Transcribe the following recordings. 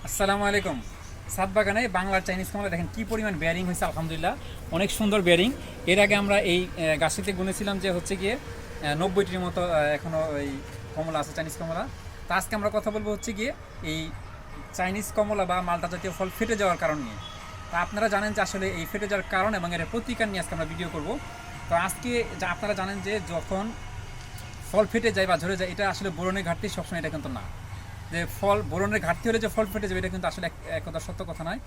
আসসালামু আলাইকুম। ছাদ বাগানে বাংলার চাইনিজ কমলা দেখেন কি পরিমাণ বেয়ারিং হয়েছে, আলহামদুলিল্লাহ অনেক সুন্দর বেয়ারিং। এর আগে আমরা এই গাছটিতে গুনেছিলাম যে হচ্ছে গিয়ে 90টির মতো এখনও এই কমলা আছে, চাইনিজ কমলা। তো আজকে আমরা কথা বলবো হচ্ছে গিয়ে এই চাইনিজ কমলা বা মালটা জাতীয় ফল ফেটে যাওয়ার কারণ নিয়ে। তা আপনারা জানেন যে আসলে এই ফেটে যাওয়ার কারণ এবং এর প্রতিকার নিয়ে আজকে আমরা ভিডিও করব। তো আজকে আপনারা জানেন যে যখন ফল ফেটে যায় বা ঝরে যায়, এটা আসলে বোরনের ঘাটতি সবসময়, এটা কিন্তু না যে ফল বোরনের ঘাটতি হলে যে ফল ফেটে যাবে, এটা কিন্তু আসলে এক কথা সত্য কথা নয়।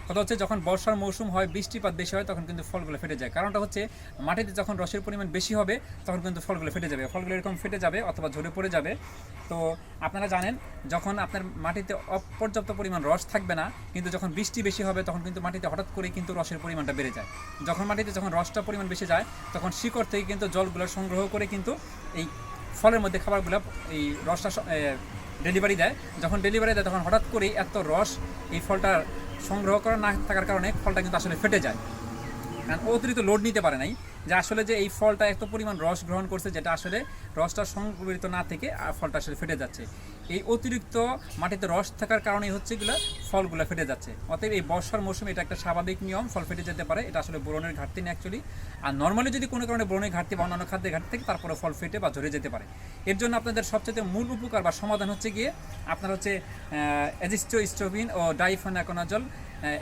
কথা হচ্ছে যখন বর্ষার মৌসুম হয়, বৃষ্টিপাত বেশি হয়, তখন কিন্তু ফলগুলো ফেটে যায়। কারণটা হচ্ছে মাটিতে যখন রসের পরিমাণ বেশি হবে, তখন কিন্তু ফলগুলো ফেটে যাবে, ফলগুলো এরকম ফেটে যাবে অথবা ঝরে পড়ে যাবে। তো আপনারা জানেন যখন আপনার মাটিতে অপর্যাপ্ত পরিমাণ রস থাকবে না, কিন্তু যখন বৃষ্টি বেশি হবে তখন কিন্তু মাটিতে হঠাৎ করেই কিন্তু রসের পরিমাণটা বেড়ে যায়। যখন মাটিতে যখন রসটা পরিমাণ বেশি যায়, তখন শিকড় থেকে কিন্তু জলগুলো সংগ্রহ করে কিন্তু এই ফলের মধ্যে খাবারগুলো এই রসটা ডেলিভারি দেয়। যখন ডেলিভারি দেয় তখন হঠাৎ করেই এত রস এই ফলটা সংগ্রহ করা না থাকার কারণে ফলটা কিন্তু আসলে ফেটে যায়, কারণ অতিরিক্ত লোড নিতে পারে নাই। যে আসলে যে এই ফলটা এত পরিমাণ রস গ্রহণ করছে, যেটা আসলে রসটা সংগঠিত না থেকে ফলটা আসলে ফেটে যাচ্ছে। এই অতিরিক্ত মাটিতে রস থাকার কারণেই হচ্ছে এগুলো ফলগুলো ফেটে যাচ্ছে। অতএব এই বর্ষার মৌসুমে এটা একটা স্বাভাবিক নিয়ম, ফল ফেটে যেতে পারে। এটা আসলে বোরনের ঘাটতি নেই অ্যাকচুয়ালি। আর নর্মালি যদি কোনো কারণে বোরনের ঘাটতি বা অন্যান্য খাদ্যের ঘাটতি থেকে তারপরে ফল ফেটে বা ঝরে যেতে পারে। এর জন্য আপনাদের সবচেয়ে মূল উপকার বা সমাধান হচ্ছে গিয়ে আপনার হচ্ছে অ্যাজিস্টোস্টোবিন ও ডাইফেনাকোনাজল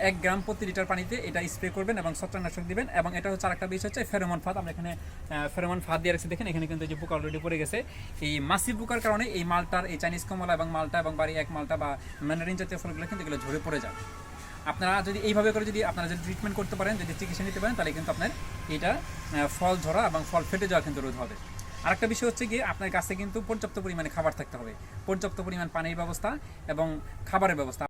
1 গ্রাম প্রতি লিটার পানিতে এটা স্প্রে করবেন এবং ছত্রাকনাশক দিবেন। এবং এটা হচ্ছে আরেকটা বিষয় হচ্ছে ফেরোমন ফাঁদ। আমরা এখানে ফেরোমন ফাঁদ দিয়ে রাখছি, দেখেন এখানে কিন্তু যে পোকা অলরেডি পড়ে গেছে। এই মাছি পোকার কারণে এই মালটার, এই চাইনিজ কমলা এবং মালটা এবং বাড়ি এক মালটা বা ম্যান্ডারিন জাতীয় ফলগুলো কিন্তু এগুলো ঝরে পড়ে যায়। আপনারা যদি এইভাবে করে যদি আপনারা যদি ট্রিটমেন্ট করতে পারেন, যদি চিকিৎসা নিতে পারেন, তাহলে কিন্তু আপনার এটা ফল ঝরা এবং ফল ফেটে যাওয়া কিন্তু রোধ হবে। আরেকটা বিষয় হচ্ছে গিয়ে আপনার কাছে কিন্তু পর্যাপ্ত পরিমাণে খাবার থাকতে হবে, পর্যাপ্ত পরিমাণ পানির ব্যবস্থা এবং খাবারের ব্যবস্থা।